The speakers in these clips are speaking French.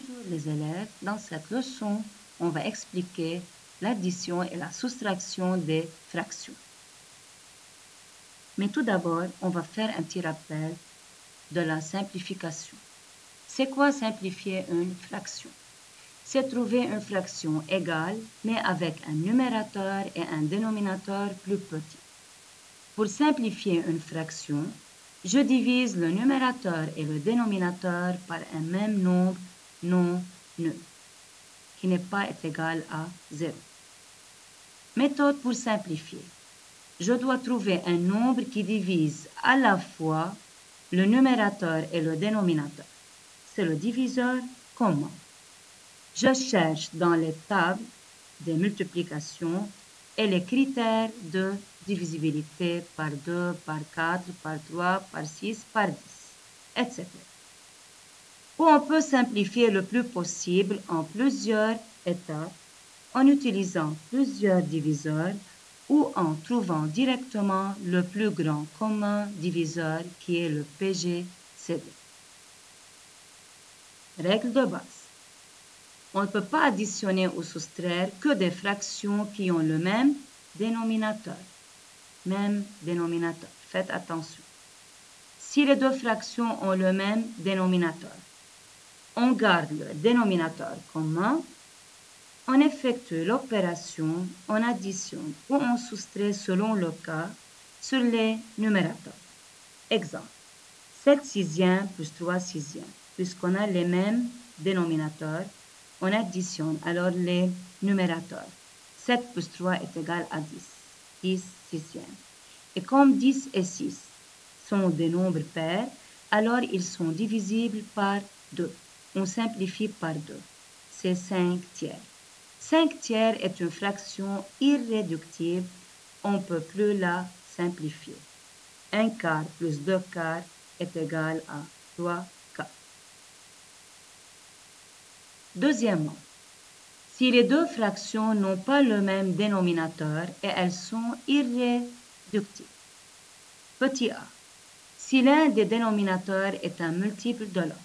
Bonjour les élèves, dans cette leçon, on va expliquer l'addition et la soustraction des fractions. Mais tout d'abord, on va faire un petit rappel de la simplification. C'est quoi simplifier une fraction? C'est trouver une fraction égale, mais avec un numérateur et un dénominateur plus petit. Pour simplifier une fraction, je divise le numérateur et le dénominateur par un même nombre non nul, qui n'est pas égal à 0. Méthode pour simplifier. Je dois trouver un nombre qui divise à la fois le numérateur et le dénominateur. C'est le diviseur commun. Je cherche dans les tables des multiplications et les critères de divisibilité par 2, par 4, par 3, par 6, par 10, etc. Ou on peut simplifier le plus possible en plusieurs étapes en utilisant plusieurs diviseurs ou en trouvant directement le plus grand commun diviseur qui est le PGCD. Règle de base. On ne peut pas additionner ou soustraire que des fractions qui ont le même dénominateur. Même dénominateur. Faites attention. Si les deux fractions ont le même dénominateur, on garde le dénominateur commun, on effectue l'opération, on additionne ou on soustrait selon le cas sur les numérateurs. Exemple, 7 sixièmes plus 3 sixièmes. Puisqu'on a les mêmes dénominateurs, on additionne alors les numérateurs. 7 plus 3 est égal à 10. 10 sixièmes. Et comme 10 et 6 sont des nombres pairs, alors ils sont divisibles par 2. On simplifie par 2. C'est 5 tiers. 5 tiers est une fraction irréductible. On ne peut plus la simplifier. 1 quart plus 2 quarts est égal à 3 quarts. Deuxièmement, si les deux fractions n'ont pas le même dénominateur et elles sont irréductibles. Petit a. Si l'un des dénominateurs est un multiple de l'autre,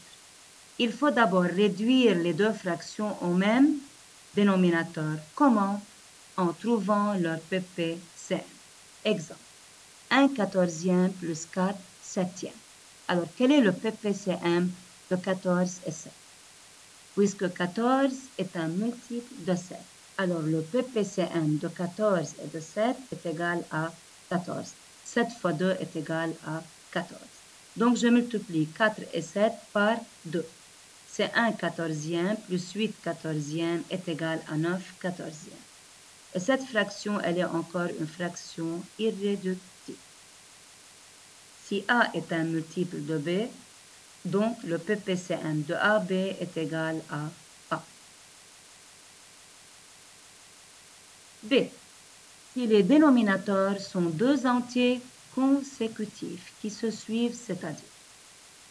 il faut d'abord réduire les deux fractions au même dénominateur. Comment? En trouvant leur PPCM. Exemple, 1 quatorzième plus 4 septième. Alors, quel est le PPCM de 14 et 7? Puisque 14 est un multiple de 7. Alors, le PPCM de 14 et de 7 est égal à 14. 7 fois 2 est égal à 14. Donc, je multiplie 4 et 7 par 2. C'est 1 quatorzième plus 8 quatorzième est égal à 9 quatorzième. Et cette fraction, elle est encore une fraction irréductible. Si A est un multiple de B, donc le PPCM de AB est égal à A. B. Si les dénominateurs sont deux entiers consécutifs qui se suivent, c'est-à-dire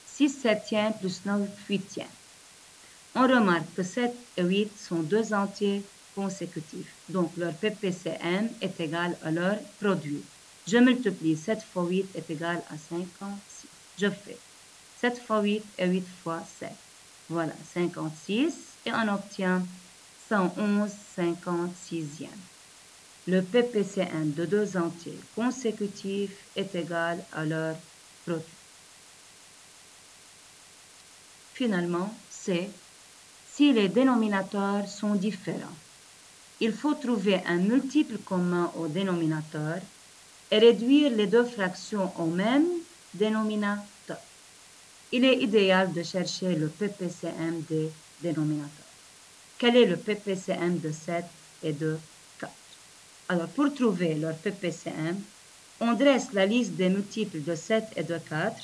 6 septièmes plus 9 huitièmes. On remarque que 7 et 8 sont deux entiers consécutifs. Donc, leur PPCM est égal à leur produit. Je multiplie 7 fois 8 est égal à 56. Je fais 7 fois 8 et 8 fois 7. Voilà, 56. Et on obtient 111 56e. Le PPCM de deux entiers consécutifs est égal à leur produit. Finalement, c'est si les dénominateurs sont différents. Il faut trouver un multiple commun au dénominateur et réduire les deux fractions au même dénominateur. Il est idéal de chercher le PPCM des dénominateurs. Quel est le PPCM de 7 et de 4? Alors, pour trouver leur PPCM, on dresse la liste des multiples de 7 et de 4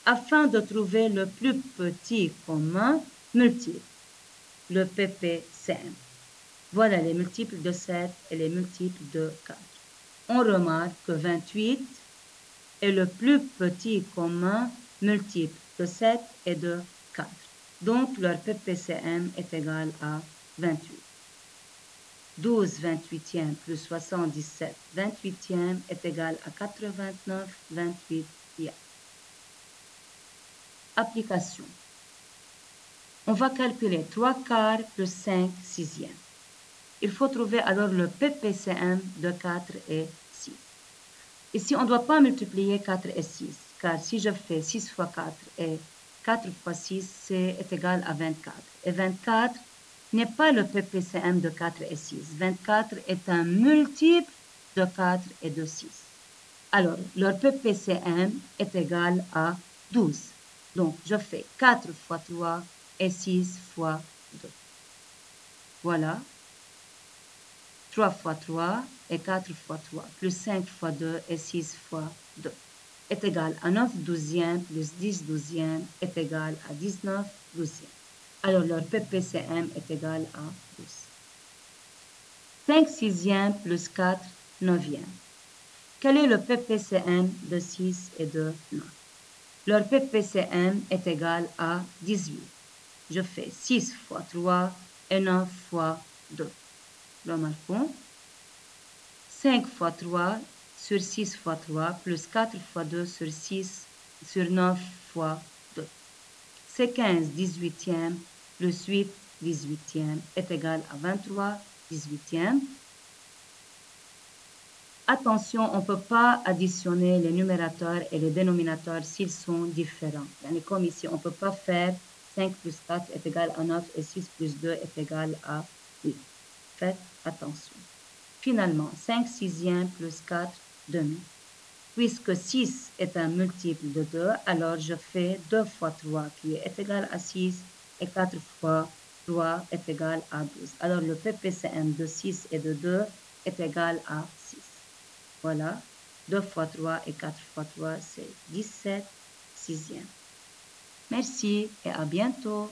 afin de trouver le plus petit commun multiple, le PPCM. Voilà les multiples de 7 et les multiples de 4. On remarque que 28 est le plus petit commun multiple de 7 et de 4. Donc, leur PPCM est égal à 28. 12 28e plus 77 28e est égal à 89 28e. Application. On va calculer 3 quarts plus 5 sixièmes. Il faut trouver alors le PPCM de 4 et 6. Ici, on ne doit pas multiplier 4 et 6, car si je fais 6 fois 4 et 4 fois 6, c'est égal à 24. Et 24 n'est pas le PPCM de 4 et 6. 24 est un multiple de 4 et de 6. Alors, leur PPCM est égal à 12. Donc, je fais 4 fois 3 et 6 fois 2. Voilà. 3 fois 3 et 4 fois 3, plus 5 fois 2 et 6 fois 2 est égal à 9 douzièmes plus 10 douzièmes est égal à 19 douzièmes. Alors, leur PPCM est égal à 12. 5 sixièmes plus 4 neuvièmes. Quel est le PPCM de 6 et de 9? Leur PPCM est égal à 18. Je fais 6 fois 3 et 9 fois 2. Remarquons. 5 fois 3 sur 6 fois 3 plus 4 fois 2 sur 6 sur 9 fois 2. C'est 15 18e plus 8 18e est égal à 23 18e. Attention, on ne peut pas additionner les numérateurs et les dénominateurs s'ils sont différents. Comme ici, on ne peut pas faire 5 plus 4 est égal à 9 et 6 plus 2 est égal à 8. Faites attention. Finalement, 5 sixièmes plus 4 demi. Puisque 6 est un multiple de 2, alors je fais 2 fois 3 qui est égal à 6 et 4 fois 3 est égal à 12. Alors le PPCM de 6 et de 2 est égal à 6. Voilà, 2 fois 3 et 4 fois 3, c'est 17 sixièmes. Merci et à bientôt.